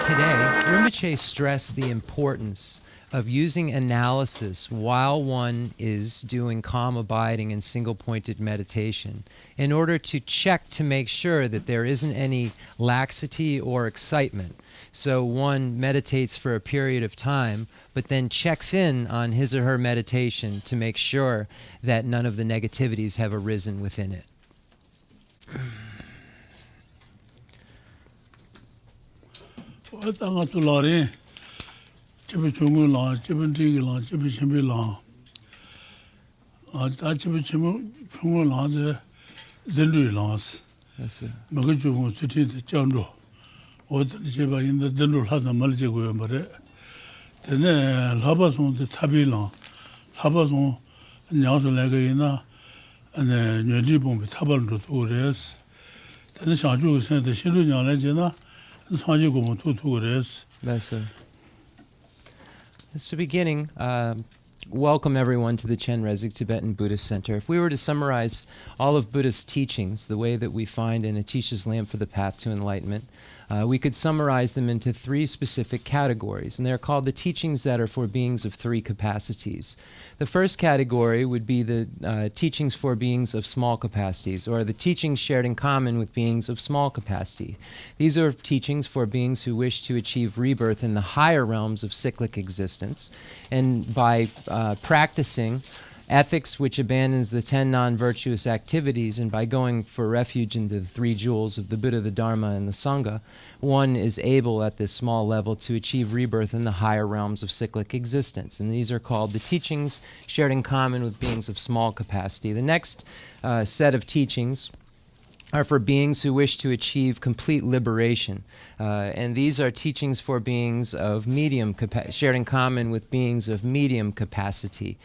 Today, Rinpoche stressed the importance of using analysis while one is doing calm abiding and single-pointed meditation in order to check to make sure that there isn't any laxity or excitement. So one meditates for a period of time, but then checks in on his or her meditation to make sure that none of the negativities have arisen within it. That's it. That's it. That's the beginning. Welcome everyone to the Chenrezig Tibetan Buddhist Center. If we were to summarize all of Buddhist teachings, the way that we find in Atisha's Lamp for the Path to Enlightenment, we could summarize them into three specific categories, and they're called the teachings that are for beings of three capacities. The first category would be the teachings for beings of small capacities, or the teachings shared in common with beings of small capacity. These are teachings for beings who wish to achieve rebirth in the higher realms of cyclic existence, and by practicing ethics which abandons the 10 non-virtuous activities, and by going for refuge into the three jewels of the Buddha, the Dharma, and the Sangha, one is able at this small level to achieve rebirth in the higher realms of cyclic existence. And these are called the teachings shared in common with beings of small capacity. The next set of teachings are for beings who wish to achieve complete liberation. And these are teachings for beings of medium shared in common with beings of medium capacity.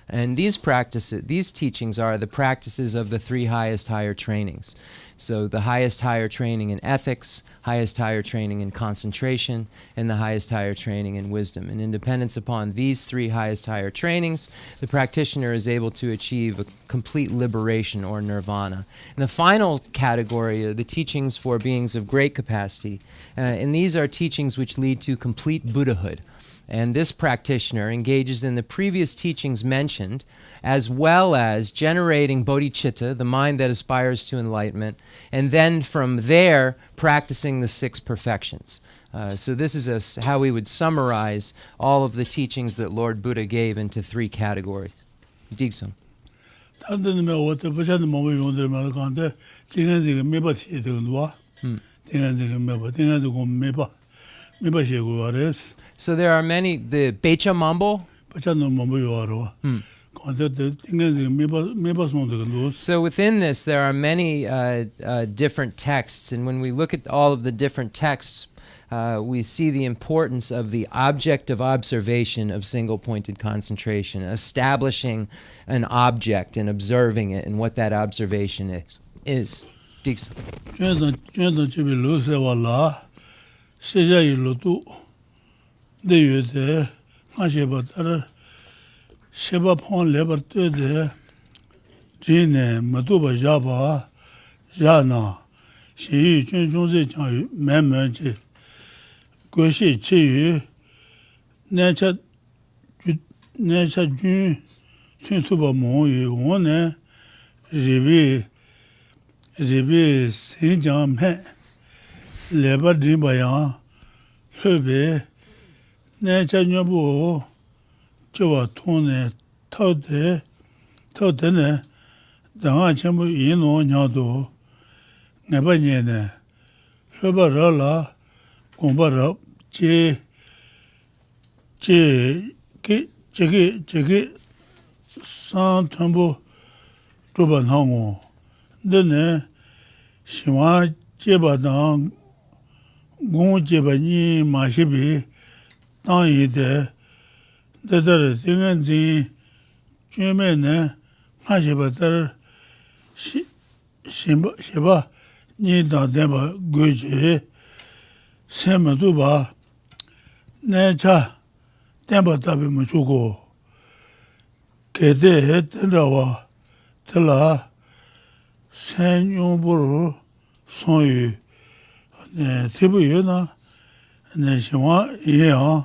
And these teachings are the practices of the three highest higher trainings. So the highest higher training in ethics, highest higher training in concentration, and the highest higher training in wisdom. And in dependence upon these three highest higher trainings, the practitioner is able to achieve a complete liberation or nirvana. And the final category are the teachings for beings of great capacity. And these are teachings which lead to complete Buddhahood. And this practitioner engages in the previous teachings mentioned, as well as generating bodhicitta, the mind that aspires to enlightenment, and then from there practicing the six perfections. So this is how we would summarize all of the teachings that Lord Buddha gave into three categories. Digsum. So there are many, the Becha Mambo? So within this, there are many different texts, and when we look at all of the different texts, we see the importance of the object of observation of single-pointed concentration, establishing an object and observing it and what that observation is. Digsum. de Hashebatar Sheba Pon Leberto de Jine Matuba Jaba Jana Shi Junze Chang Memenji Goshi Chi Nature Jun Tuntuba Mo Yu One Ribi Sinjam Leber Dimbayan Hebe Nature Nyabu Joa Tone Tode Todene Danga Chambu Ino Nyado Nebanyene Hebarala Gombara Che San Tambo Rubanhango Dene Shima Jebadang Gung Jebani Mashibi Tangide Dedar Dinganzi Jumene Hashibatar Shiba Nida Deba Guji Semaduba Necha Deba Tabi Muchugo Kede Tendawa Tela Senyuburu Sonyu Tibu Yuna ne shwa ya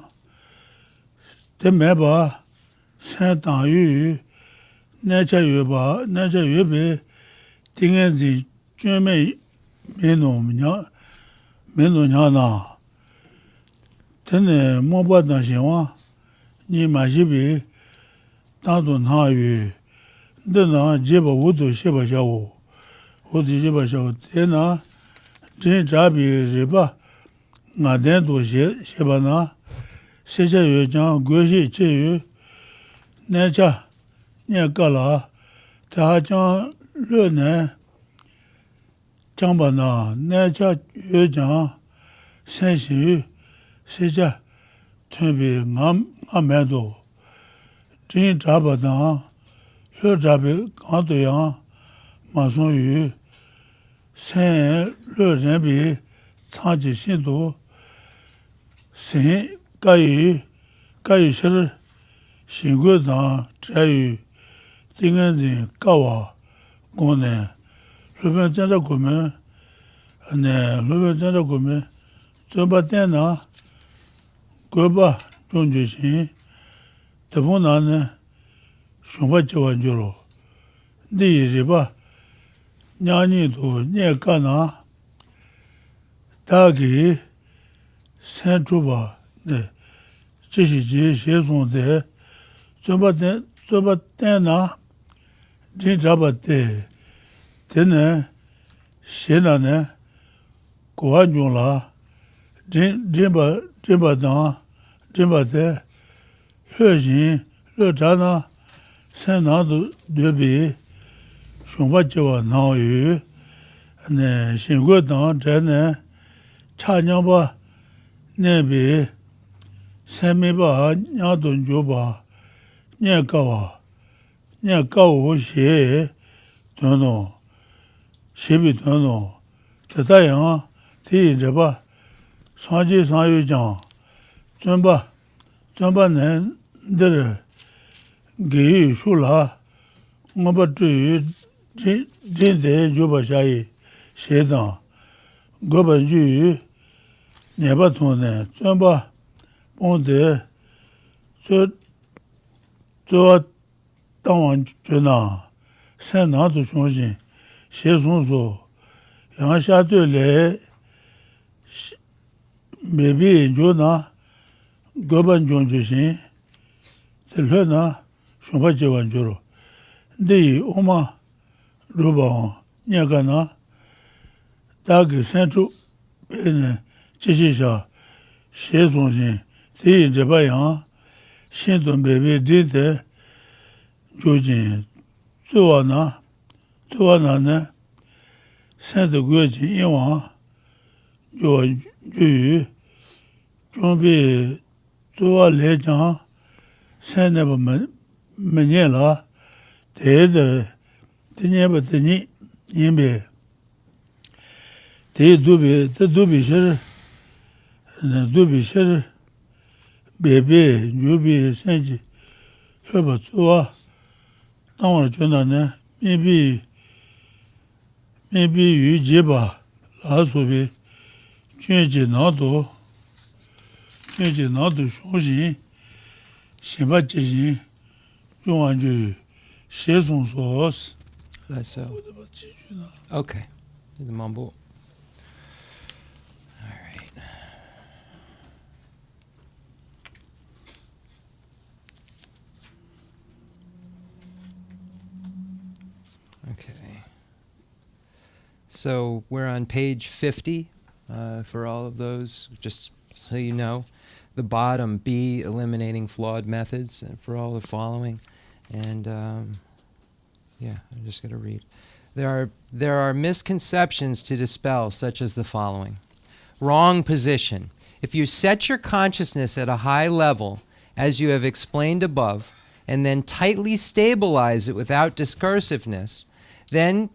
de meba san da yu ne cha yu ba ne cha yu be dingen ji jue me no nya na tene mo ba da shwa ni ma ji be da do na yu de na je ba wo do she ba sha wo wo di je ba sha wo de na jin ja bi je ba nga den do she ba na se cha yu jang gu shi che yu ne cha ne ka la ta jang le ne jang ba na ne cha yu jang sen shi se cha tun bi nga me do jin ja ba na le ja bi ga do yang ma song yu sen le ren bi ca ji xin du sen ga yu shi xin gu dang zai yu ding an zin ga wa gong ne lu ben zhen de gu men zhen ba den na gu ba zhong ju xin de feng na ne xiong ba ji wan ju lo di yi ri ba nya ni du nie ga na da gi san zhu ba ne zhi xi ji xie song de zhen ba den na jin zha ba de ne xie na ne gu wan zhong la jin ba dang jin ba de le xin le zha na san na du de bi xiong ba ji wa na yu ne xin gu dang zhe ne cha nyang ba ne bi san mi ba nyang dun ju ba nye ga wo xie dun no xie bi dun no de da yang ti yin zhe ba san ji san yu jang zun ba ne de re ge yu shu la ngo ba zhi yu jin de ju ba xia yi xie dang go ban ju yu ne ba tong ne zun ba bong de zuwa dang wang ju na san na du xiong xin xie song su yang xia dui le me bi yin ju na go ban zhong ju xin de le na xiong ba ji wan ju ro de yi o ma ru ba wang nye ga na da ge san chu pe ne ji xi xia xie song xin de yin zhe ba yang xin dun be bi zhi de ju jin zuwa na ne san de gu jin yin wang ju yu zhong bi zuwa le jang san ne ba me nye la de nye ba de ni yin bi de du bi shir be ju bi san ji le ba zuwa dang wang ju na ne mi bi yu ji ba la su bi jun ji na du xiong xin xin ba ji xin zhong wan ju yu xie song su si That's so. Okay. The Mambo. All right. Okay. So we're on page 50 for all of those, just so you know. The bottom, B, eliminating flawed methods, and for all the following. And yeah, I'm just going to read. There are misconceptions to dispel, such as the following. Wrong position. If you set your consciousness at a high level, as you have explained above, and then tightly stabilize it without discursiveness, then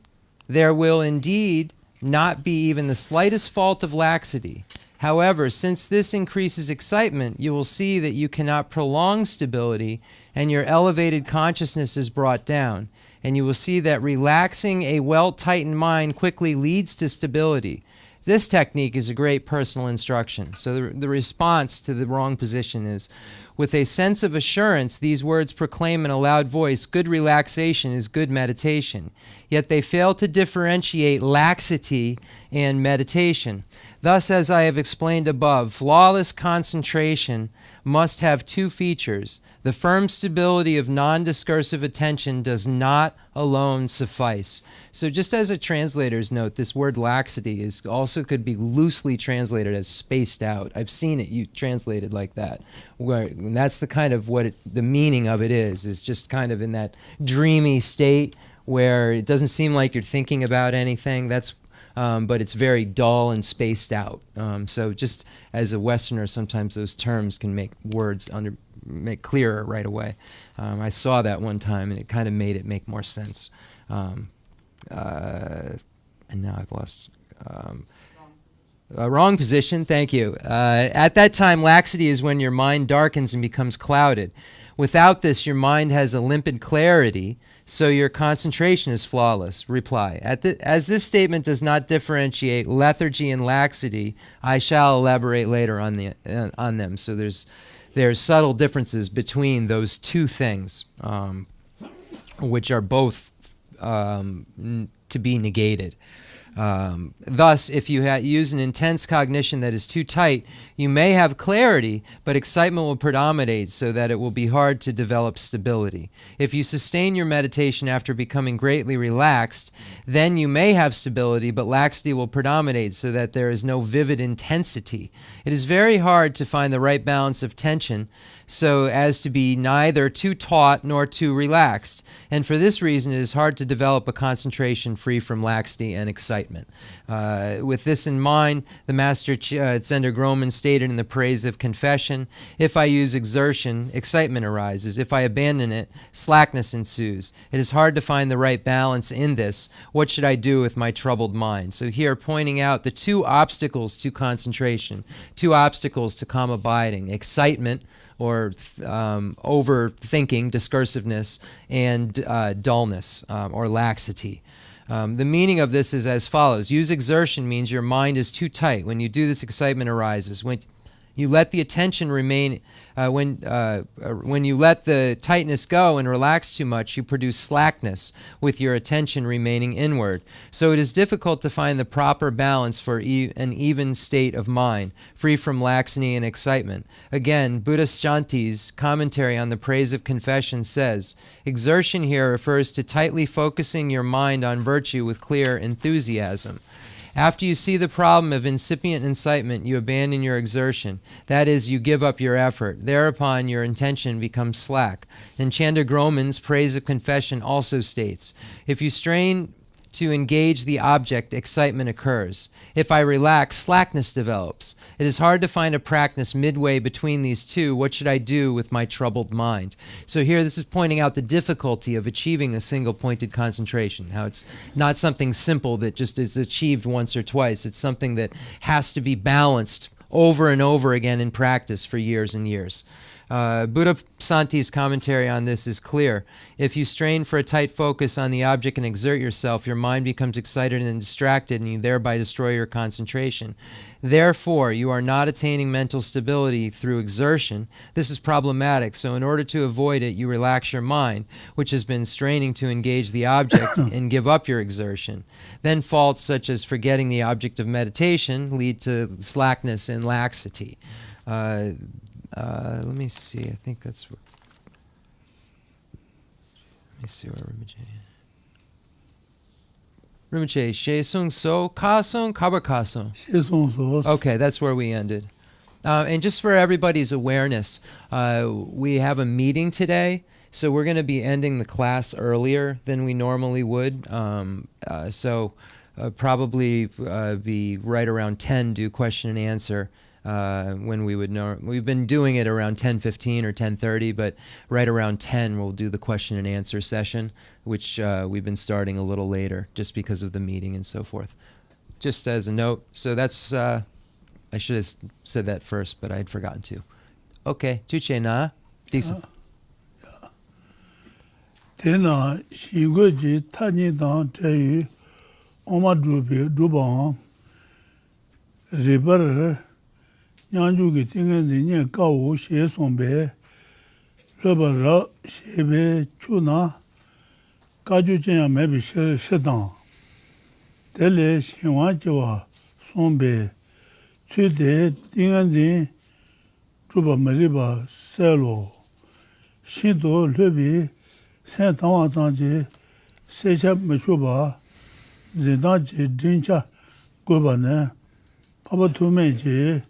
there will indeed not be even the slightest fault of laxity. However, since this increases excitement, you will see that you cannot prolong stability, and your elevated consciousness is brought down. And you will see that relaxing a well-tightened mind quickly leads to stability. This technique is a great personal instruction. So the response to the wrong position is, with a sense of assurance, these words proclaim in a loud voice, good relaxation is good meditation. Yet they fail to differentiate laxity and meditation. Thus, as I have explained above, flawless concentration must have two features. The firm stability of non-discursive attention does not alone suffice. So just as a translator's note, this word laxity is also could be loosely translated as spaced out. I've seen it translated like that. And that's the kind of the meaning of it is just kind of in that dreamy state where it doesn't seem like you're thinking about anything. But it's very dull and spaced out. So just as a Westerner, sometimes those terms can make words make clearer right away. I saw that one time, and it kind of made it make more sense. And now I've lost... wrong position, thank you. At that time, laxity is when your mind darkens and becomes clouded. Without this, your mind has a limpid clarity, so your concentration is flawless. Reply. As this statement does not differentiate lethargy and laxity, I shall elaborate later on them. So there's subtle differences between those two things, which are both to be negated. Thus, if you use an intense cognition that is too tight, you may have clarity, but excitement will predominate so that it will be hard to develop stability. If you sustain your meditation after becoming greatly relaxed, then you may have stability, but laxity will predominate so that there is no vivid intensity. It is very hard to find the right balance of tension so as to be neither too taut nor too relaxed. And for this reason, it is hard to develop a concentration free from laxity and excitement. With this in mind, the Master Tsender Groman stated in the Praise of Confession, if I use exertion, excitement arises. If I abandon it, slackness ensues. It is hard to find the right balance in this. What should I do with my troubled mind? So here, pointing out the two obstacles to concentration, two obstacles to calm abiding, excitement, or overthinking, discursiveness, and dullness, or laxity. The meaning of this is as follows. Use exertion means your mind is too tight. When you do this, excitement arises. When you let the attention remain, when you let the tightness go and relax too much, you produce slackness with your attention remaining inward. So it is difficult to find the proper balance for an even state of mind, free from laxity and excitement. Again, Buddhist Shanti's commentary on the Praise of Confession says, exertion here refers to tightly focusing your mind on virtue with clear enthusiasm. After you see the problem of incipient incitement, you abandon your exertion. That is, you give up your effort. Thereupon, your intention becomes slack. And Chandra Groman's Praise of Confession also states, if you strain to engage the object, excitement occurs. If I relax, slackness develops. It is hard to find a practice midway between these two. What should I do with my troubled mind? So here, this is pointing out the difficulty of achieving a single-pointed concentration, how it's not something simple that just is achieved once or twice. It's something that has to be balanced over and over again in practice for years and years. Buddha Santi's commentary on this is clear. If you strain for a tight focus on the object and exert yourself, your mind becomes excited and distracted, and you thereby destroy your concentration. Therefore, you are not attaining mental stability through exertion. This is problematic, so in order to avoid it, you relax your mind, which has been straining to engage the object, and give up your exertion. Then faults such as forgetting the object of meditation lead to slackness and laxity. Let me see. I think that's where. Let me see where Rinpoche. She sung so ka sung kabar ka sung. She sung so. Okay, that's where we ended. And just for everybody's awareness, we have a meeting today, so we're going to be ending the class earlier than we normally would. So probably be right around 10. Do question and answer. When we would know, we've been doing it around 10:15 or 10:30, but right around 10 we'll do the question and answer session, which we've been starting a little later just because of the meeting and so forth. Just as a note, so that's I should have said that first, but I had forgotten to. Okay, tuche na, decent. Tena shingoji tani dan chayu oma drubi drubang ribar nyanjugi tingen zinyen kawu she sombe loba ra shebe chuna kaju chenya mebi shidang tele shinwa jiwa sombe chude tingen zin chuba mariba selo shinto lobi sen tangwa zangji secha mechuba zindanji drincha goba ne papa tumeji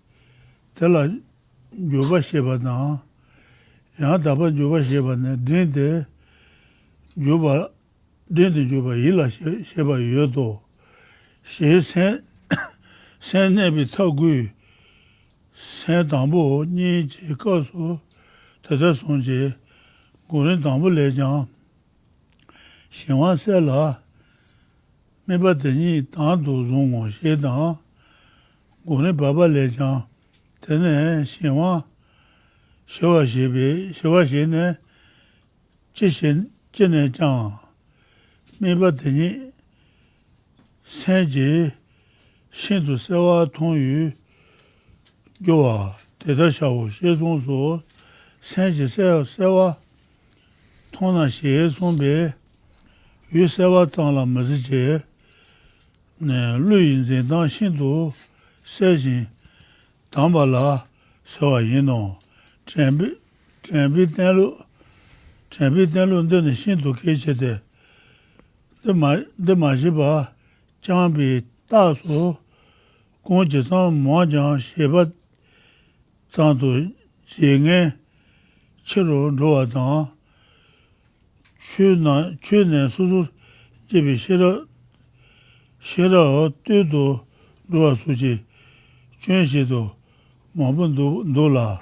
tela juba sheba na yang daba juba sheba ne drinde juba ila sheba yodo she sen nebi tagu sen dambu ni ji kasu tada sonji gurin dambu le jang xinwa se la meba teni tang du zungo she dang gurin baba le jang tene xinwa shewa she ne jine jang meba teni sen ji shindu sewa tong yu gyowa teta shawo she song so sen ji sewa tong na she song be yu sewa tang la mazi je lu yin zin dang shindu se jin dangba la sewa yin nong chanbi tenlu ndene shindu keche de ma jiba jangbi da su gong je zang ma jang sheba zang du je ngen chiro rowa dang chu ne su su jibi shira du du rowa su ji chun shi du ma bun du la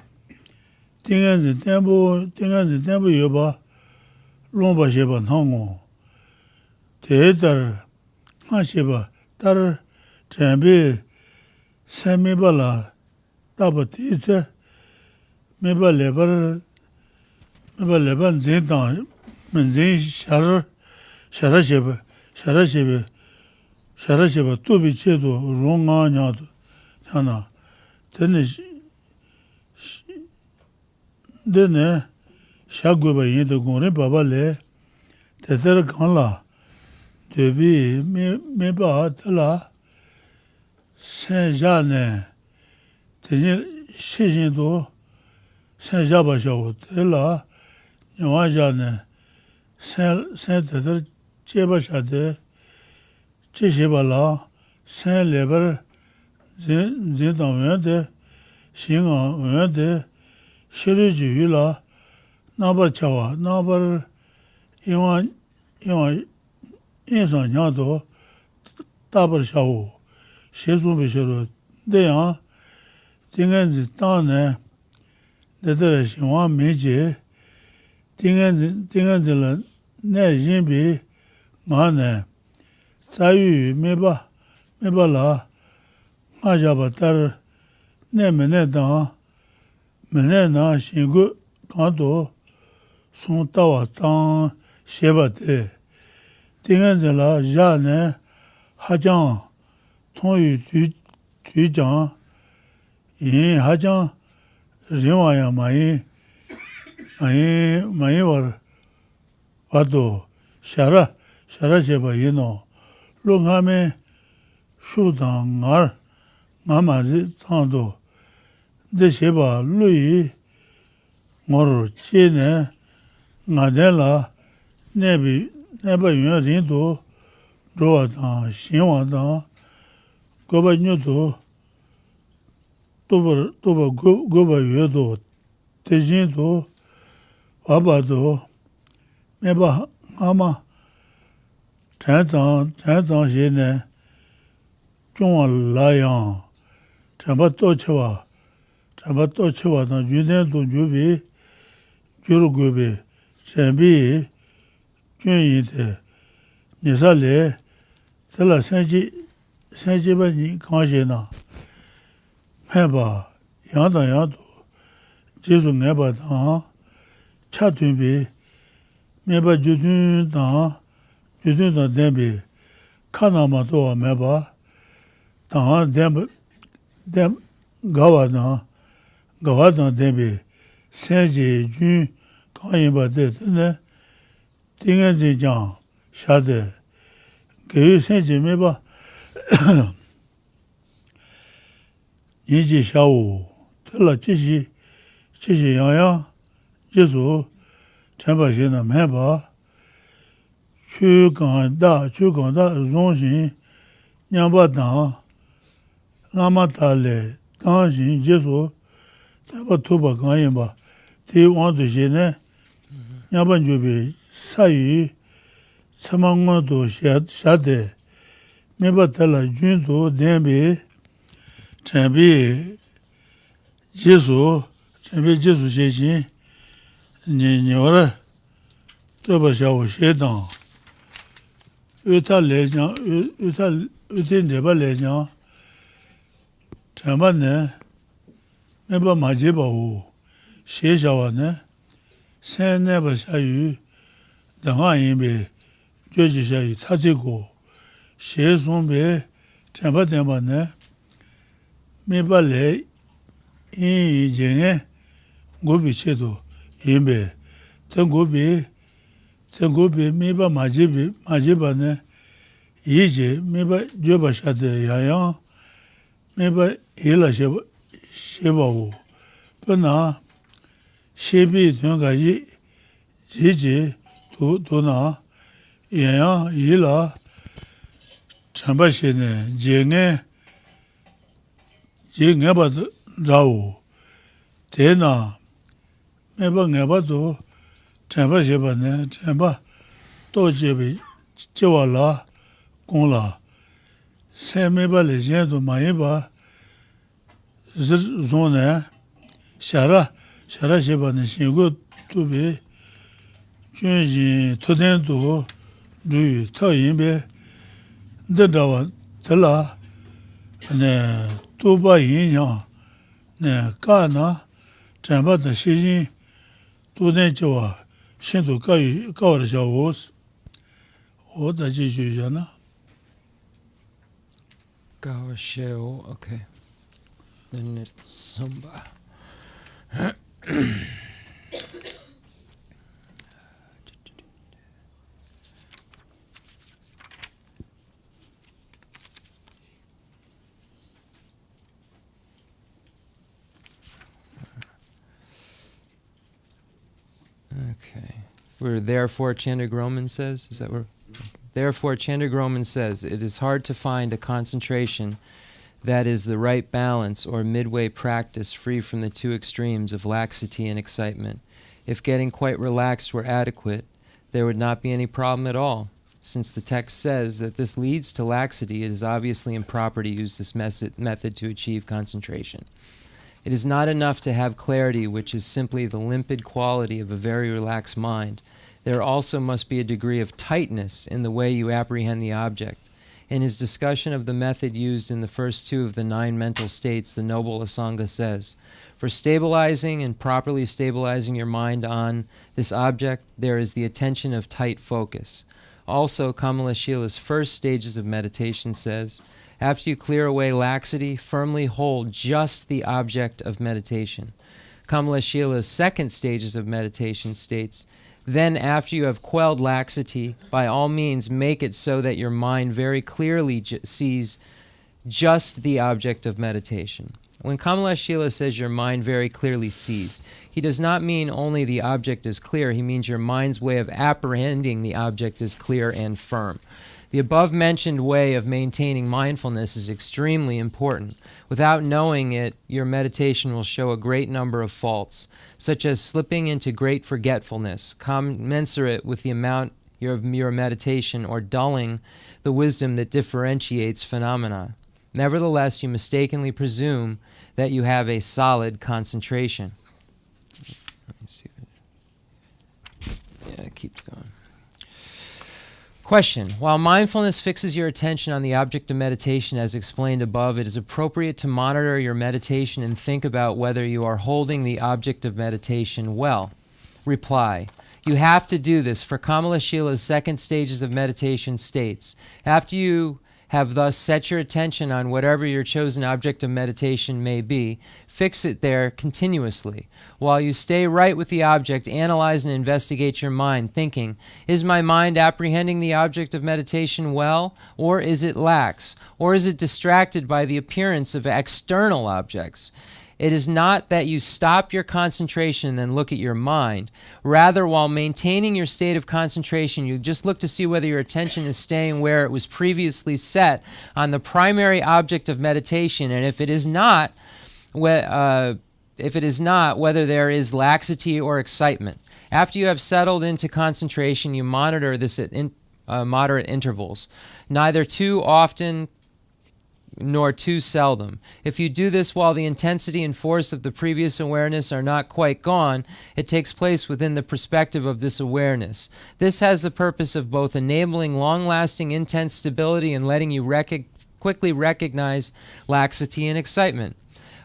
tingan zi tenbu yoba lomba sheba nango te dar ma sheba dar chanbi san miba la daba ti zi miba lebar zin dang men zin shara sheba tubi che du rong nga nya du yana dene sha guba yin du gong baba le tetar gang la debi miba tala sen ja ne teni shi jin du sen ja ba shawu tala nyawa ja ne sen tetar che ba sha de che sheba la sen lebar zin dang wen de xing wen de shiru ji yu la nabar chawa nabar yin san nyang do tabar shawu she sun bi shiru de yang tingan zi tang ne de de xingwa mi ji tingan zi la ne yin bi nga ne za yu mi ba la nga jaba tar ne mene dang mene na xingu kanto song tawa tang sheba te tingan zi la ya ne ha jang tong yu tu jang yin ha jang rinwa ya ma yin war wado shara sheba yin no lo nga me shu dang nga ma zi zang do de sheba lu yi ngor che ne nga de la neba yun rin do rowa dang xinwa dang goba nyu do toba goba yu do te jin do waba do neba nga ma chan zang she ne chungwa la yang chanpa to chewa na yuden to jubi gyuru gubi chanpi gyun yin te nisa le tala sanji ba ni kang she na meba yang to jisu nga ba tang cha tunbi meba judun tang denbi ka na ma to wa meba tang dem gawa dan dembe senji jun kanyin ba de ne dingen ji jang sha de ge senji me ba yi ji sha wu de la ji yang yang ji zu chen ba xin na me ba chu gang da zong xin nyang ba dan Lama le dan xin ji zu de ba tu ba gang yin ba ti wang du xin ne nyang ba ju bi sa yu sama ngon du sha de me ba de la jun du den bi chen bi ji zu xie xin ni wa le de ba xia wu xie dang yu ta le jiang yu tin de ba le jiang chen ba ne me ba ma ji ba wu xie xia wa ne sen ne ba xia yu dang a yin bi jue ji xia yu ta ji gu xie song bi chen ba den ba ne me ba le yin yi jing e gu bi che du yin bi ten gu bi me ba ma ji ba ne yi ji me ba jue ba xia de ya yang me ba yi la xie ba wu pe na xie bi tuen ga yi ji du na ya yang yi la chen ba xie ne ji nge ba ra wu de na me ba nge ba du chen ba xie ba ne chen ba do ji bi ji wa la gong la sen me ba le jian du ma yin ba zi zong ne xia ra xie ba ne xin gu du bi jun xin tu den du ru yu ta yin bi de da wa de la ne du ba yin yang ne ka na chen ba de xie xin du den ji wa xin du ga wa de xia wu我再继续一下呢。 Gawa Sheo, okay. Then it's Sumba. Okay. Where therefore Chenrezig Roman says, is that where? Therefore Chenrezig Roman says, it is hard to find a concentration that is the right balance or midway practice free from the two extremes of laxity and excitement. If getting quite relaxed were adequate, there would not be any problem at all. Since the text says that this leads to laxity, it is obviously improper to use this method to achieve concentration. It is not enough to have clarity, which is simply the limpid quality of a very relaxed mind. There also must be a degree of tightness in the way you apprehend the object. In his discussion of the method used in the first two of the 9 mental states, the noble Asanga says, for stabilizing and properly stabilizing your mind on this object, there is the attention of tight focus. Also, Kamalashila's first stages of meditation says, after you clear away laxity, firmly hold just the object of meditation. Kamalashila's second stages of meditation states, then after you have quelled laxity, by all means make it so that your mind very clearly sees just the object of meditation. When Kamalashila says your mind very clearly sees, he does not mean only the object is clear, he means your mind's way of apprehending the object is clear and firm. The above-mentioned way of maintaining mindfulness is extremely important. Without knowing it, your meditation will show a great number of faults, such as slipping into great forgetfulness, commensurate with the amount of your meditation, or dulling the wisdom that differentiates phenomena. Nevertheless, you mistakenly presume that you have a solid concentration. Let me see. Yeah, it keeps going. Question. While mindfulness fixes your attention on the object of meditation as explained above, it is appropriate to monitor your meditation and think about whether you are holding the object of meditation well. Reply. You have to do this, for Kamalashila's second stages of meditation states, after you have thus set your attention on whatever your chosen object of meditation may be. Fix it there continuously. While you stay right with the object, analyze and investigate your mind, thinking, is my mind apprehending the object of meditation well, or is it lax, or is it distracted by the appearance of external objects? It is not that you stop your concentration and then look at your mind. Rather, while maintaining your state of concentration, you just look to see whether your attention is staying where it was previously set on the primary object of meditation, and if it is not, whether there is laxity or excitement. After you have settled into concentration, you monitor this at moderate intervals, neither too often nor too seldom. If you do this while the intensity and force of the previous awareness are not quite gone, it takes place within the perspective of this awareness. This has the purpose of both enabling long-lasting intense stability and letting you quickly recognize laxity and excitement.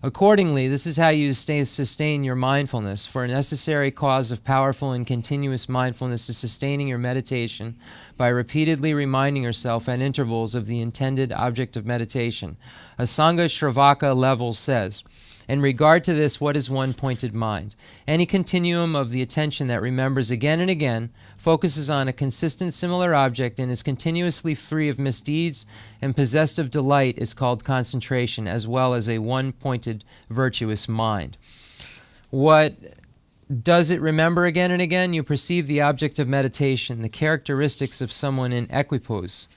Accordingly, this is how you sustain your mindfulness, for a necessary cause of powerful and continuous mindfulness is sustaining your meditation by repeatedly reminding yourself at intervals of the intended object of meditation. Asanga Shravaka Level says, in regard to this, what is one pointed mind? Any continuum of the attention that remembers again and again, focuses on a consistent similar object, and is continuously free of misdeeds and possessed of delight is called concentration, as well as a one-pointed virtuous mind. What does it remember again and again? You perceive the object of meditation, the characteristics of someone in equipoise,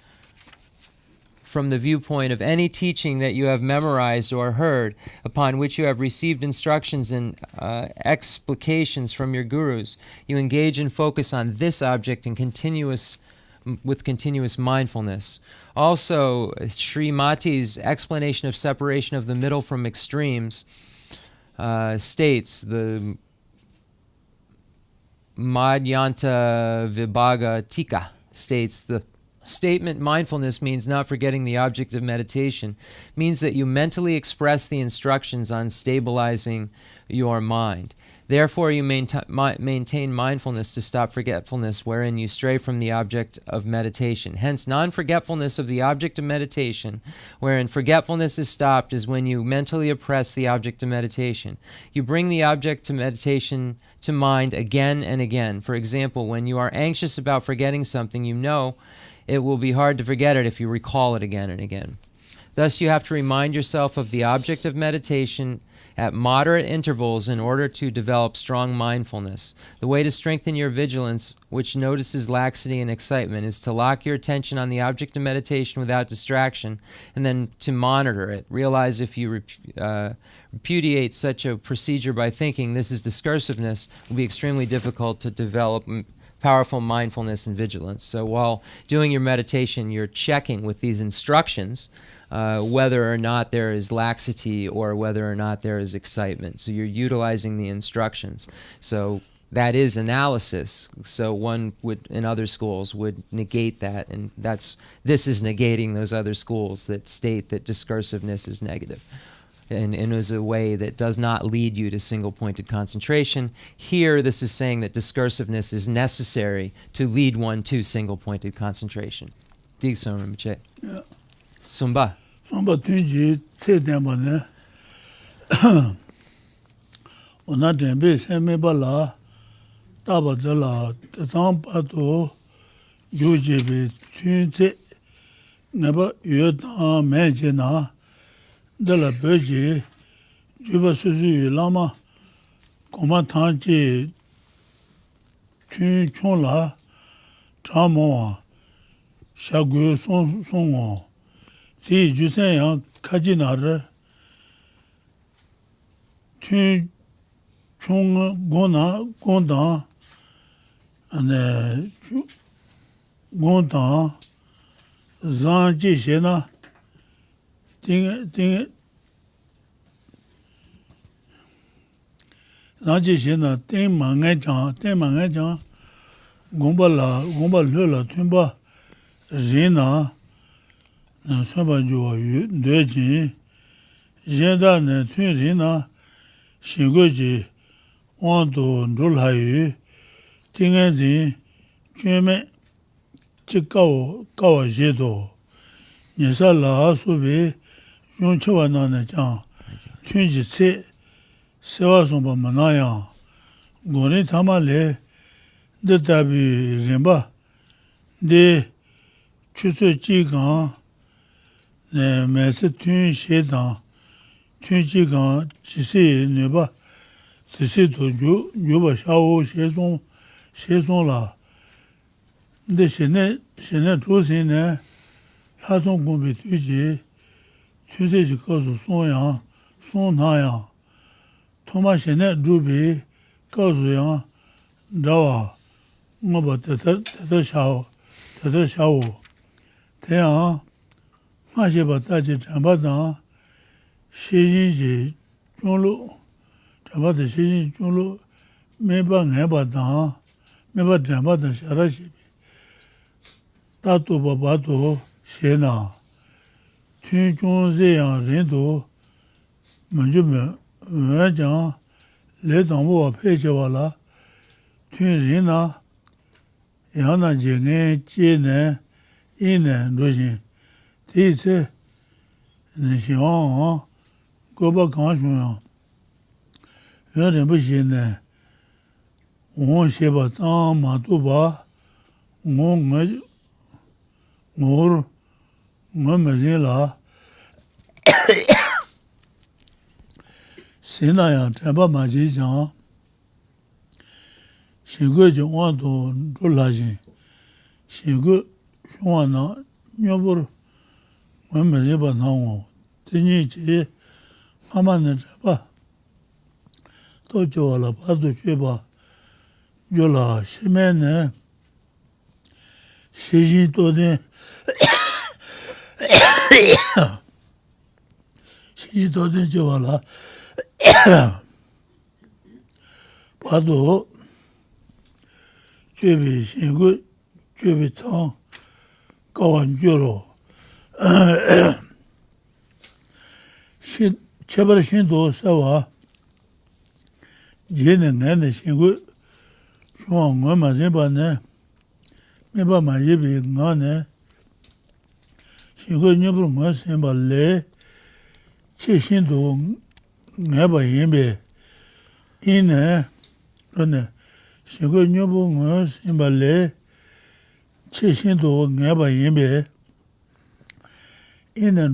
from the viewpoint of any teaching that you have memorized or heard, upon which you have received instructions and explications from your gurus. You engage and focus on this object in with continuous mindfulness. Also, Srimati's explanation of separation of the middle from extremes states, the Madhyanta Vibhaga Tika states, the statement mindfulness means not forgetting the object of meditation, means that you mentally express the instructions on stabilizing your mind. Therefore, you maintain mindfulness to stop forgetfulness, wherein you stray from the object of meditation. Hence, non-forgetfulness of the object of meditation, wherein forgetfulness is stopped, is when you mentally oppress the object of meditation. You bring the object to meditation to mind again and again. For example, when you are anxious about forgetting something, you know it will be hard to forget it if you recall it again and again. Thus, you have to remind yourself of the object of meditation at moderate intervals in order to develop strong mindfulness. The way to strengthen your vigilance, which notices laxity and excitement, is to lock your attention on the object of meditation without distraction, and then to monitor it. Realize if you repudiate such a procedure by thinking this is discursiveness, it will be extremely difficult to develop powerful mindfulness and vigilance. So while doing your meditation, you're checking with these instructions whether or not there is laxity or whether or not there is excitement. So you're utilizing the instructions. So that is analysis. So one would, in other schools, would negate that, and this is negating those other schools that state that discursiveness is negative. And is a way that does not lead you to single-pointed concentration. Here, this is saying that discursiveness is necessary to lead one to single-pointed concentration. Digson Rinpoche. Yeah. Sumba. Sumba tunji tse tenpa ne. Ona tenpe semeba la, taba zala, tsampa to, yujebe tun tse, neba yodan menje na, Dalai Böji, Juba Suzu Lama, Koma Tanji, Tun Chon La, Chamo, Shagu Song, Si Jusen Yang Kajinar, Tun Chong Gona, Gondan, and Gondan, Zan Jishena, Ting Naji Shina, Ting Mangan, Gomba Lula, Tumba, Rina, Samba Joa, Deji, Jenda, Twin Rina, Shingoji, Wando, Dulhayu, Tingazi, Jume, Chikao, Kawa Jedo. Nisa la subi yung chewa nana jang tunji tse sewa sompa manayang goni tama le de tabi rinpa de chuso chi gang mesi tun she dang tun chi gang jisi nipa tisi to juba shao she song la de shene chusi ne Latung gombe tuji, tuji ji kazu song yang, song na yang, Toma shene drubi, kazu yang, dawa, ngoba tata shao. Tayang, nga sheba taji jamba dang, shijin ji chunglu, jamba da shijin chunglu, meba ngeba dang, meba jamba dang shara shebi. Tato babato, Shena, Tun Chung Zeyang Rindu, Manju Menjang, Le Dangbo Pechewa La, Tun Rina, Yana Jingen, Jine, Ine, Roshin, Tise, Nishiwang, Goba Ganshuyang, Yan Rinpo Shene, Wong Sheba Tang Matuba, Ngor, Ngomazin la Sinayang Trempa Maji Jang Shingu Jing Wan Do Lajin Shingu Shungwa Na Nyobur Ngomazin Ba Nangwo Tinyi Chi Hamana Trempa To Chwa La Padu Chweba Yola Shimene Shijin To Den Shiji Toden Chewala Pado Chebi Shingu Chebi Tang Kawan Juro Chebar Shindo Sawa Jene Ngane Shingu Shunga Ngoma Zimba Ne Miba Majibi Ngane Shingu Nyubur Ngwa Simba Le Che Shindo Ngaba Yimbe Ine Rone Shingu Nyubur Ngwa Simba Le Che Shindo Ngaba Yimbe Ine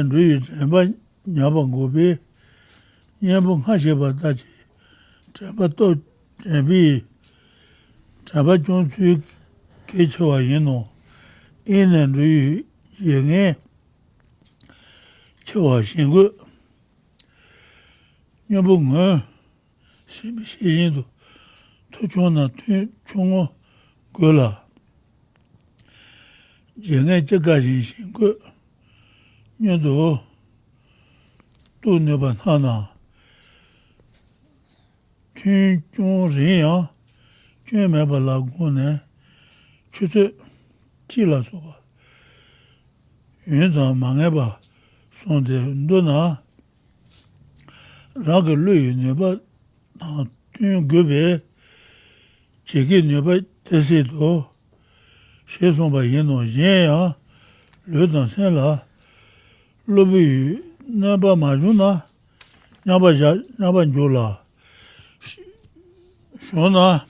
Ruyu Jemba Nyaba Ngobi Nyabu Ngasheba Dachi Jemba To Jembi Jemba Jonsu Kechewa Yino Ine Ruyu Yenge Chewa Shingu Nyabu Ngwa Simbi Shijindo Tuchona Chungo Gola Yenge Chakajin Shingu Nyado Tu Nyoban Hana Tun Chung Rinya Chun Meba Lagune Chutu Chila Soba Yunzang Mangeba Sonde Ndona Raga Lui Nyoba Tun Gobe Cheki Nyoba Tesido She Somba Yeno Yenya Le Dansen La Lobi Naba Majuna Naba Njola Shona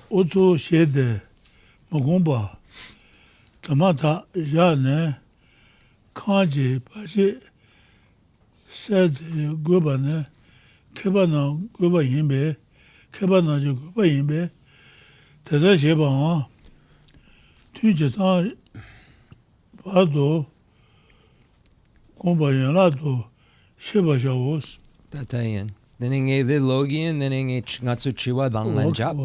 Oto Shede Magomba Tamata Jane Kanji Bashi Said Gobane Kebana Goba Yimbe Kebana Goba Yimbe Tada Sheba Tunjeta Bado Gomba Yanado Sheba Shawos Tatayan. Nenenge Logian, Nenenge Natsu Chiwa Danglenjap.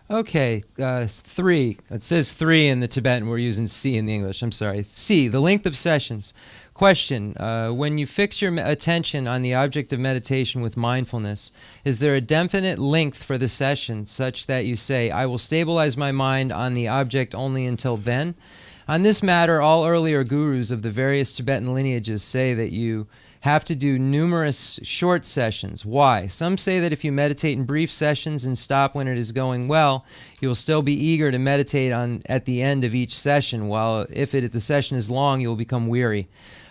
Okay, 3. It says 3 in the Tibetan. We're using C in the English. I'm sorry. C, the length of sessions. Question, when you fix your attention on the object of meditation with mindfulness, is there a definite length for the session such that you say, I will stabilize my mind on the object only until then? On this matter, all earlier gurus of the various Tibetan lineages say that you have to do numerous short sessions. Why? Some say that if you meditate in brief sessions and stop when it is going well, you will still be eager to meditate at the end of each session, while if the session is long, you will become weary.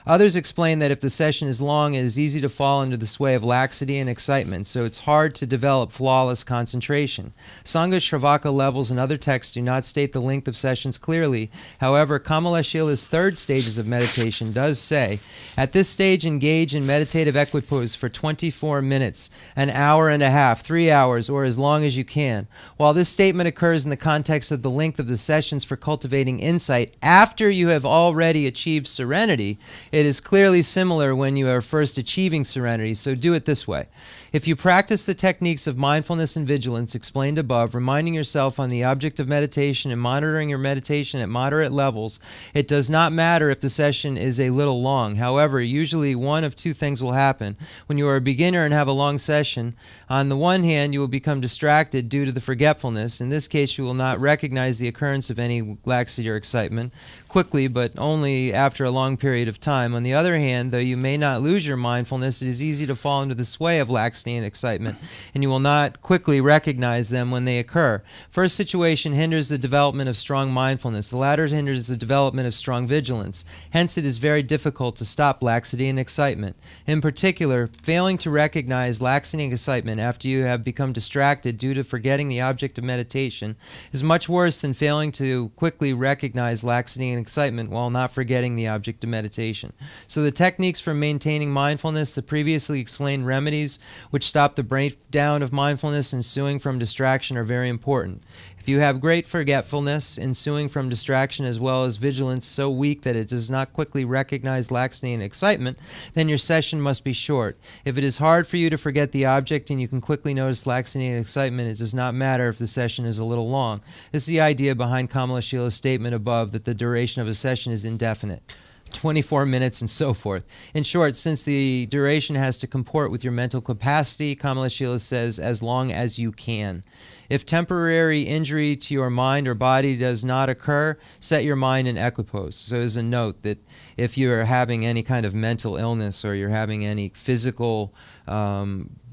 Others explain that if the session is long, it is easy to fall under the sway of laxity and excitement, so it's hard to develop flawless concentration. Sangha Shravaka levels and other texts do not state the length of sessions clearly. However, Kamala Shila's third stages of meditation does say, at this stage engage in meditative equipoise for 24 minutes, an hour and a half, 3 hours, or as long as you can. While this statement occurs in the context of the length of the sessions for cultivating insight after you have already achieved serenity, it is clearly similar when you are first achieving serenity, so do it this way. If you practice the techniques of mindfulness and vigilance explained above, reminding yourself on the object of meditation and monitoring your meditation at moderate levels, it does not matter if the session is a little long. However, usually one of two things will happen. When you are a beginner and have a long session, on the one hand, you will become distracted due to the forgetfulness. In this case, you will not recognize the occurrence of any laxity or excitement quickly, but only after a long period of time. On the other hand, though you may not lose your mindfulness, it is easy to fall into the sway of laxity and excitement, and you will not quickly recognize them when they occur. First situation hinders the development of strong mindfulness. The latter hinders the development of strong vigilance. Hence, it is very difficult to stop laxity and excitement. In particular, failing to recognize laxity and excitement after you have become distracted due to forgetting the object of meditation is much worse than failing to quickly recognize laxity and excitement while not forgetting the object of meditation. So the techniques for maintaining mindfulness, the previously explained remedies which stop the breakdown of mindfulness ensuing from distraction, are very important. If you have great forgetfulness ensuing from distraction as well as vigilance so weak that it does not quickly recognize laxity and excitement, then your session must be short. If it is hard for you to forget the object and you can quickly notice laxity and excitement, it does not matter if the session is a little long. This is the idea behind Kamala Shila's statement above that the duration of a session is indefinite. 24 minutes and so forth. In short, since the duration has to comport with your mental capacity, Kamala Shila says, as long as you can. If temporary injury to your mind or body does not occur, set your mind in equipoise. So there's a note that if you're having any kind of mental illness or you're having any physical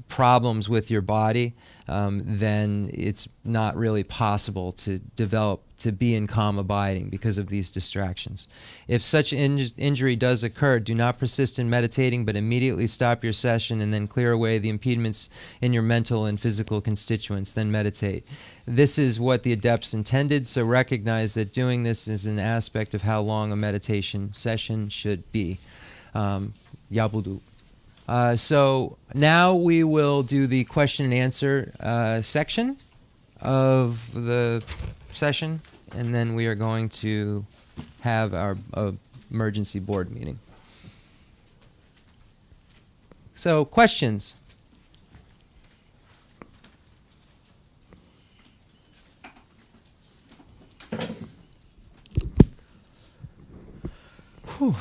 problems with your body, then it's not really possible to be in calm abiding because of these distractions. If such injury does occur, do not persist in meditating, but immediately stop your session and then clear away the impediments in your mental and physical constituents, then meditate. This is what the adepts intended, so recognize that doing this is an aspect of how long a meditation session should be. Yabudu. So now we will do the question and answer section of the session, and then we are going to have our emergency board meeting. So, questions? Whew.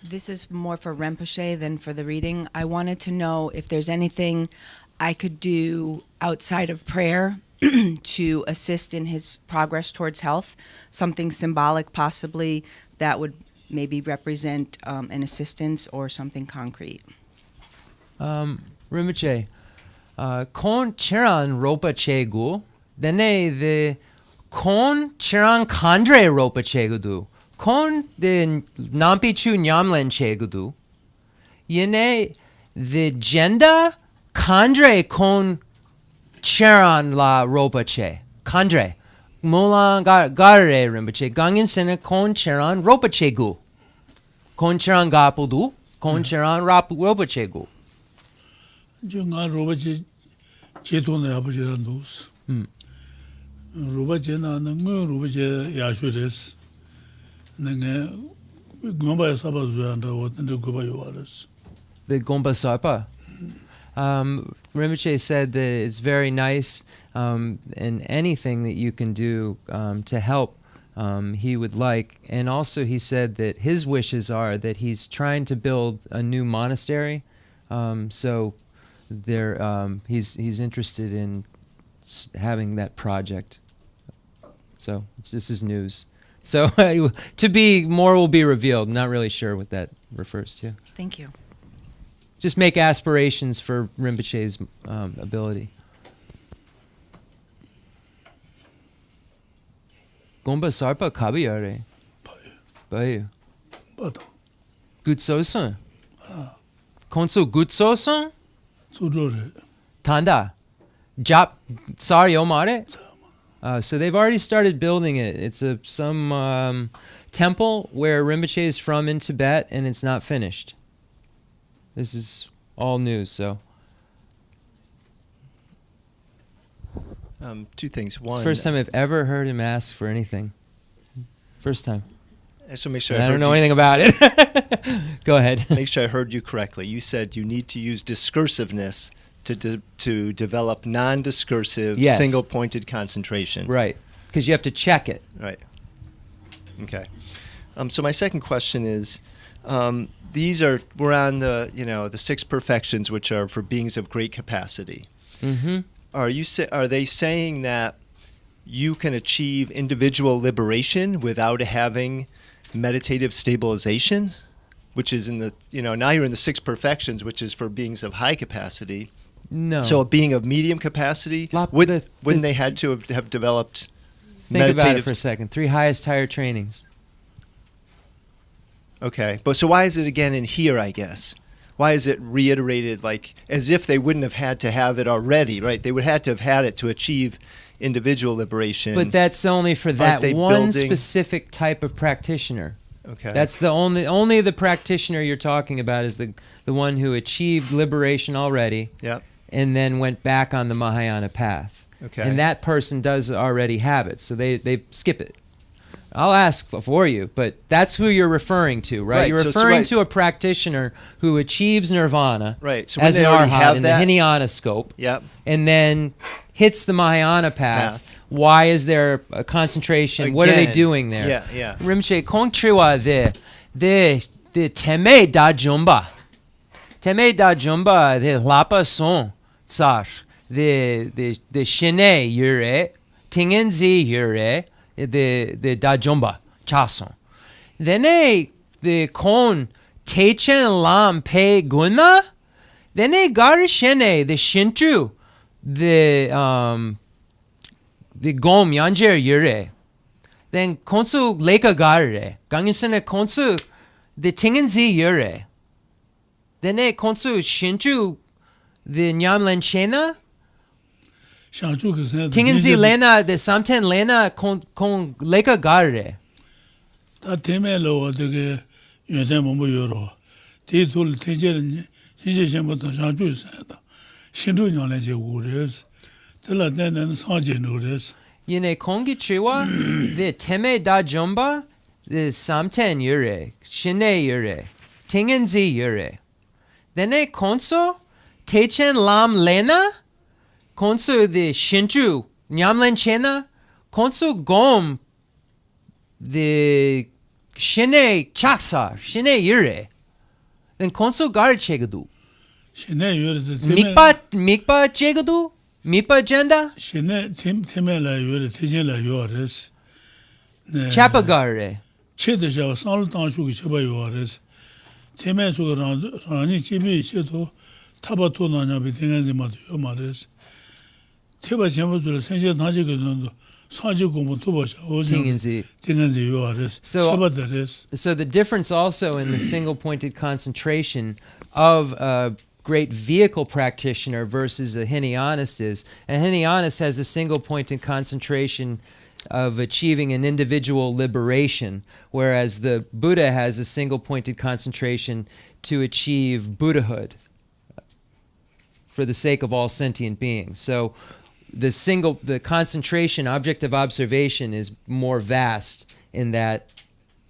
This is more for Rinpoche than for the reading. I wanted to know if there's anything I could do outside of prayer to assist in his progress towards health, something symbolic possibly that would maybe represent an assistance or something concrete. Rinpoche, kon chiran Rinpoche gu, dene the kon chiran kandre Rinpoche gu du. Kon the nampichu nyamlen chegudu. Yene the genda kandre kon charan la Rinpoche. Kandre. Mulan gare Rinpoche. Gangin sene kon charan Rinpoche gu. Kon charan gapudu. Kon charan Rinpoche gu. Junga Rinpoche chetone abujiran dos. Rinpoche na ngu Rinpoche yashures. The Gompa Sapa. Rinpoche said that it's very nice, and anything that you can do to help, he would like. And also he said that his wishes are that he's trying to build a new monastery. So there, he's interested in having that project So this is news. So to be, more will be revealed. Not really sure what that refers to. Thank you. Just make aspirations for Rinpoche's ability. Gomba sarpa kabiyare. Bayu. 바도 Gutsosun. Konsu gutsosun? 수조를 Tanda. Jap sar yomare? So they've already started building it. It's some temple where Rinpoche is from in Tibet, and it's not finished. This is all news, so. Two things. It's One, the first time I've ever heard him ask for anything. First time. I just want to make sure I don't heard know you- anything about it. Go ahead. Make sure I heard you correctly. You said you need to use discursiveness to develop non-discursive, Yes. single-pointed concentration. Right. Because you have to check it. Right. Okay. So my second question is, we're on the six perfections, which are for beings of great capacity. Mm-hmm. Are they saying that you can achieve individual liberation without having meditative stabilization, which is in the, now you're in the six perfections, which is for beings of high capacity. No. So a being of medium capacity, wouldn't they had to have developed Think about it meditative? for a second. 3 highest higher trainings. Okay, but so why is it again in here, I guess? Why is it reiterated like as if they wouldn't have had to have it already, right? They would have to have had it to achieve individual liberation. But that's only for that they one building- specific type of practitioner. Okay. That's the only the practitioner you're talking about is the one who achieved liberation already Yep. and then went back on the Mahayana path. Okay. And that person does already have it, so they skip it. I'll ask for you, but that's who you're referring to, right? Right, You're so- referring right. to a practitioner who achieves nirvana Right, so when as they an already arhat have in that- the Hinayana scope, Yep. and then hits the Mahayana path. Why is there a concentration? What are they Again, doing there? yeah, yeah. Rinpoche kongtriwa the teme da jumba. Teme da jumba the lapa son tsar. The shine yure. Tingenzi yure. The da jumba chason. Then the kon techen lam pe guna. Then gar shine the shintru. The gom yanjer yure. Then konsu leka garre. Gangyusene konsu the tingenzi yure. Then konsu shinchu the nyamlen chena. 샹주 그새 Tingenzi lena the samten lena kon leka garre. 다 테멜로 어떻게 연대 뭐 요로 뒤돌 대제는 신제 전부터 샹주 있어다 신주년에 제 우레스 들라내는 상제노레스 Yine kongi chiwa the teme da jumba the samten yure. Shine yure. Tingenzi yure. Then konso techen lam lena. Konsu the shinchu nyamlen chena. Konsu gom the shine chaksar shine yure. Then konsu gar chegadu. 신내 요르데 Mikpa chegadu. Mipa agenda. 신내 테멜라 요르 테젤라 요레스 네 Chapagare. 체드샤 상르탄슈기 셔바 요레스 테멜수가 라니 집이 있어도 타바토나냐비 땡한지마도 요 말레스 테바 제모들 생제 나지거든도 사지 공부 또 보셔 오죠 Tingenzi. 땡한지 요레스 So- 셔바데레스 So the difference also in the single-pointed concentration of a great vehicle practitioner versus a Hinayanist is, a Hinayanist has a single-pointed concentration of achieving an individual liberation, whereas the Buddha has a single-pointed concentration to achieve Buddhahood for the sake of all sentient beings. So the concentration, object of observation, is more vast in that.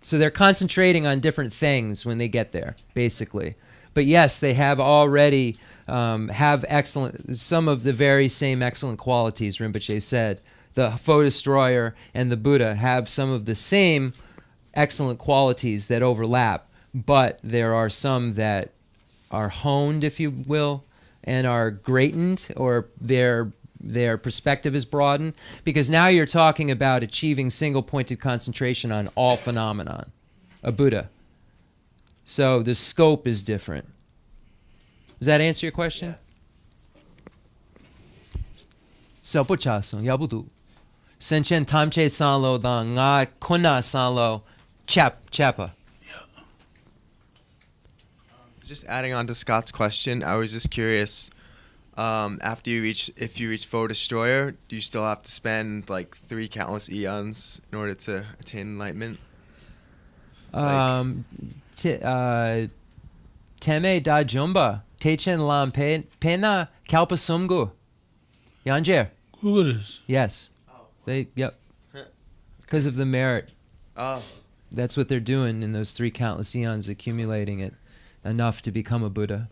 So they're concentrating on different things when they get there, basically. But yes, they have already have some of the very same excellent qualities, Rinpoche said. The foe destroyer and the Buddha have some of the same excellent qualities that overlap, but there are some that are honed, if you will, and are greatened, or they're their perspective is broadened, because now you're talking about achieving single-pointed concentration on all phenomenon, a Buddha. So the scope is different. Does that answer your question? Selpuchasun, yabudu. Sentient tamche sanlo dan nga kuna sanlo chapa. Just adding on to Scott's question, I was just curious. If you reach foe destroyer, do you still have to spend like 3 countless eons in order to attain enlightenment? Teme da jumba techen lam pena kalpa sumgu yanjer. Google is. Yes, yep. Because of the merit. Oh, That's what they're doing in those 3 countless eons, accumulating it enough to become a Buddha.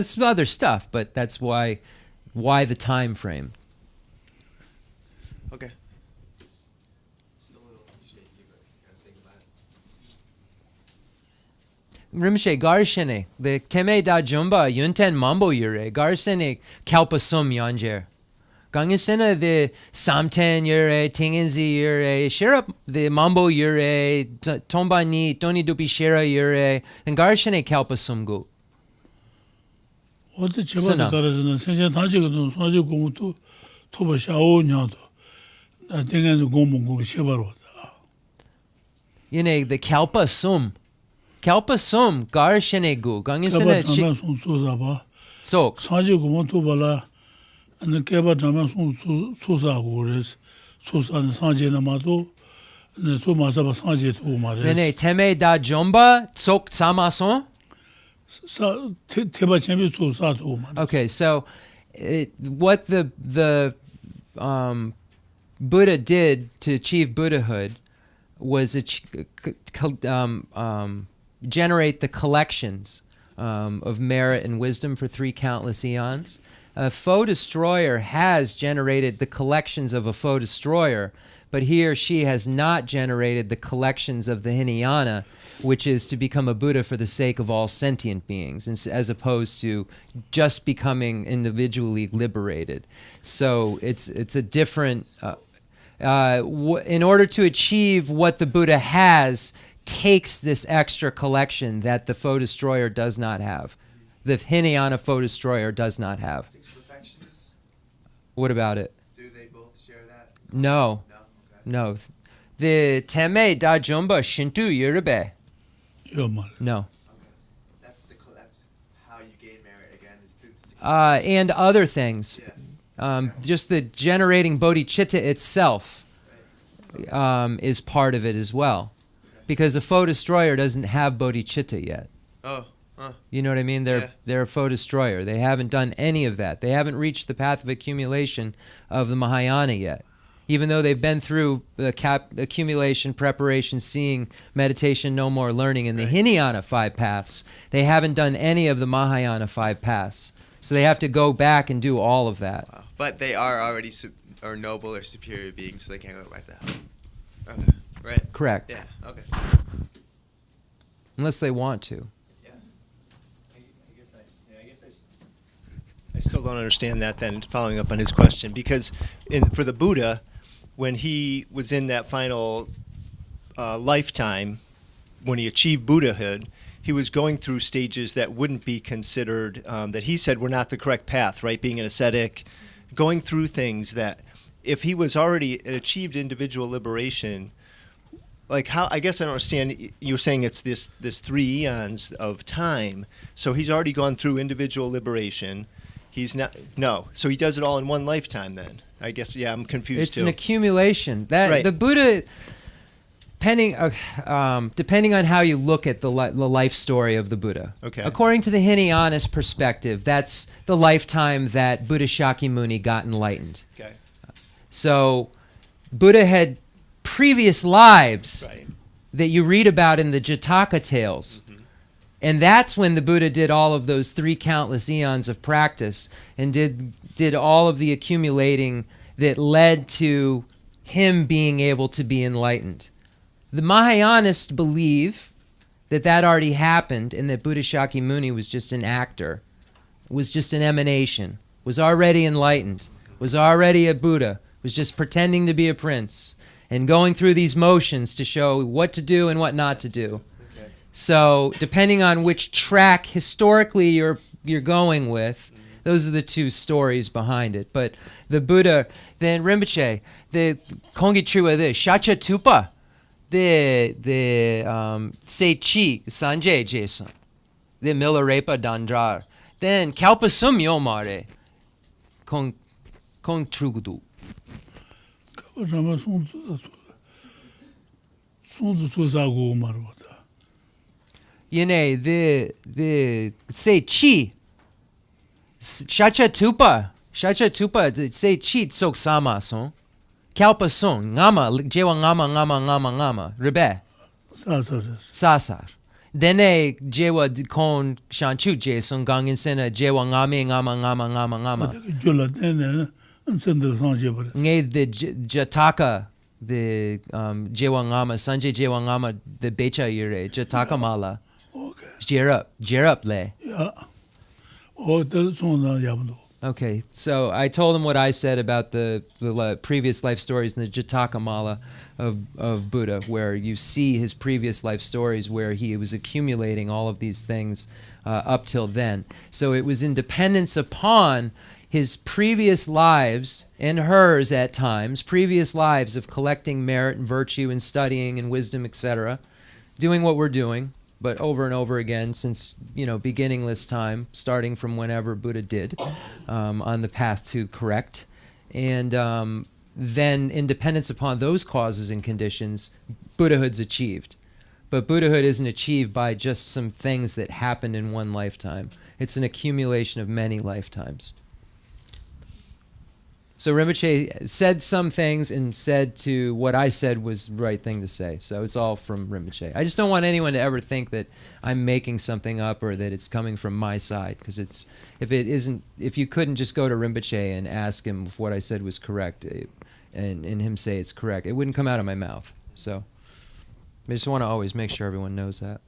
Some other stuff, but that's why the time frame. okay. Rimshe garshene the teme da jumba yunten mambo yure garsene kalpa sum yanjer. Gangisena the samten yure tingenzi yure shira the mambo yure tomba ni doni dupi shira yure and garshene kalpa sumgu. 어때 제발 가르스는 생전 다지거든 소지 공부도 토바 샤오냐도 나 땡에는 공부 쉐바로 Yine the kalpa sum garshene gu gangisena 깨바 담아 소사바 sok. 사지 공부도 발라 안 깨바 담아 소사고 그래서 소사는 사제나 마도 네 소마사바 사제도 말해 Yine teme da jumba sok samason. 테바 챔비 소사도 말 Okay, so what the Buddha did to achieve Buddhahood was generate the collections of merit and wisdom for 3 countless eons. A foe destroyer has generated the collections of a foe destroyer, but he or she has not generated the collections of the Hinayana, which is to become a Buddha for the sake of all sentient beings, as opposed to just becoming individually liberated. So it's a different. In order to achieve what the Buddha has, takes this extra collection that the foe destroyer does not have. The Hinayana foe destroyer does not have. 6 perfections. What about it? Do they both share that? No. No. The Teme Da Jumba Shintu Yurube. 요말 No. Okay. That's how you gain merit again. Is through the And other things. Yeah. Just the generating bodhicitta itself is part of it as well. Because a foe destroyer doesn't have bodhicitta yet. Oh. You know what I mean? They're a foe destroyer. They haven't done any of that. They haven't reached the path of accumulation of the Mahayana yet. Even though they've been through the accumulation, preparation, seeing, meditation, no more learning in the Hinayana 5 paths, they haven't done any of the Mahayana 5 paths. So they have to go back and do all of that. Wow. But they are already noble or superior beings, so they can't go back to hell. Okay. Right. Correct. Yeah. Okay. Unless they want to. I still don't understand that then, following up on his question, because for the Buddha, when he was in that final lifetime, when he achieved Buddhahood, he was going through stages that wouldn't be considered, that he said were not the correct path, right? Being an ascetic, going through things that if he was already achieved individual liberation, like how, I guess I don't understand, you were saying it's this 3 eons of time, so he's already gone through individual liberation. He's not, no, so he does it all in one lifetime then. I guess, yeah, I'm confused It's too. an accumulation. Right. The Buddha, depending on how you look at the life story of the Buddha. Okay. According to the Hinayanist perspective, that's the lifetime that Buddha Shakyamuni got enlightened. Okay. So Buddha had previous lives Right. that you read about in the Jataka tales. And that's when the Buddha did all of those 3 countless eons of practice and did all of the accumulating that led to him being able to be enlightened. The Mahayanists believe that already happened and that Buddha Shakyamuni was just an actor, was just an emanation, was already enlightened, was already a Buddha, was just pretending to be a prince and going through these motions to show what to do and what not to do. Okay. So depending on which track historically you're going with, those are the two stories behind it. But the Buddha, then Rinpoche, the Kongi Triwa, the Shacha Tupa, the Se Chi, Sanjay Jason, the Milarepa Dandrar, then Kalpa Sum Yomare, Kong Trugudu. Rama Sundu Tuzagu Marvata. Yene, the Se Chi, Shacha Tupa, the Se Chi Tsok Sama Son, Kalpa Sung, Ngama, Jewa Ngama, Rebe, Sasar. Dene Jewa Kon Shanchu Jason Gangin Sena Jewa Ngama. Jula then and send the Sanjay. Ngay the Jataka, the Jewa Ngama, Sanjay Jewa Ngama, the Becha Yure, Jataka Mala. Okay. Jerup Le. Yeah. Oh, that's on Yabno. Okay, so I told him what I said about the previous life stories in the Jataka Mala of Buddha, where you see his previous life stories where he was accumulating all of these things up till then. So it was in dependence upon his previous lives and hers at times, previous lives of collecting merit and virtue and studying and wisdom, etc., doing what we're doing, but over and over again since, beginningless time, starting from whenever Buddha did, on the path to correct. And then in dependence upon those causes and conditions, Buddhahood's achieved. But Buddhahood isn't achieved by just some things that happened in one lifetime. It's an accumulation of many lifetimes. So Rinpoche said some things and said to what I said was the right thing to say. So it's all from Rinpoche. I just don't want anyone to ever think that I'm making something up or that it's coming from my side, because if you couldn't just go to Rinpoche and ask him if what I said was correct and him say it's correct, it wouldn't come out of my mouth. So I just want to always make sure everyone knows that.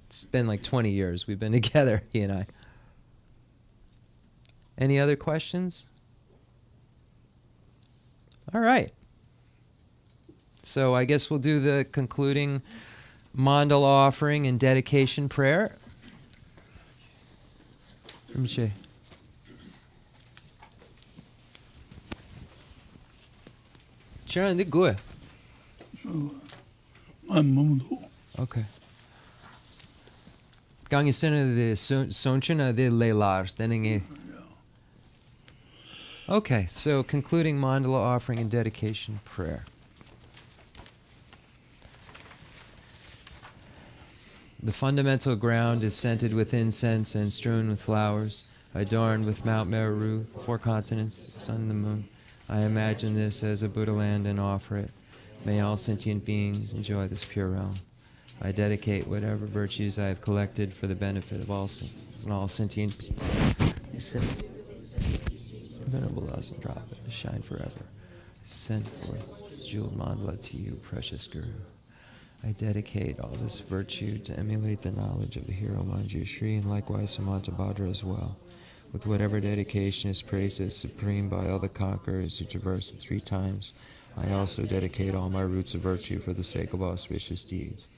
It's been like 20 years we've been together, he and I. Any other questions? All right. So I guess we'll do the concluding mandala offering and dedication prayer. Rinpoche. Sharon, the good. Okay. Gangi sena de sonchana de leilar, deninge. Okay, so concluding mandala offering and dedication prayer. The fundamental ground is scented with incense and strewn with flowers, adorned with Mount Meru, the 4 continents, the sun and the moon. I imagine this as a Buddha land and offer it. May all sentient beings enjoy this pure realm. I dedicate whatever virtues I have collected for the benefit of all sentient beings. Venerable Lhasa Prophet, to shine forever. Send forth this jeweled mandala to you, precious Guru. I dedicate all this virtue to emulate the knowledge of the hero Manjushri and likewise Samantabhadra as well. With whatever dedication is praised as supreme by all the conquerors who traverse it 3 times, I also dedicate all my roots of virtue for the sake of auspicious deeds.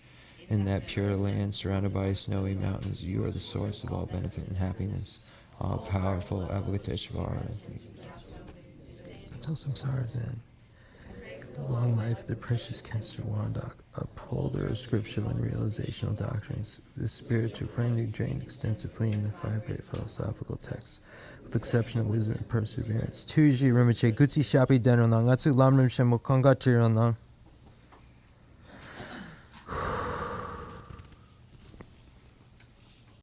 In that pure land surrounded by snowy mountains, you are the source of all benefit and happiness. All-powerful Avalokiteshvara, until samsara's end. The long life of the precious Khensur Rinpoche, upholder of scriptural and realizational doctrines, the spiritual friend who drained extensively in the 5 great philosophical texts, with exception of wisdom and perseverance. Tuji Rinpoche Gutsi Shapi Denonan Gatsu Lamrim Shemo Kongachironan.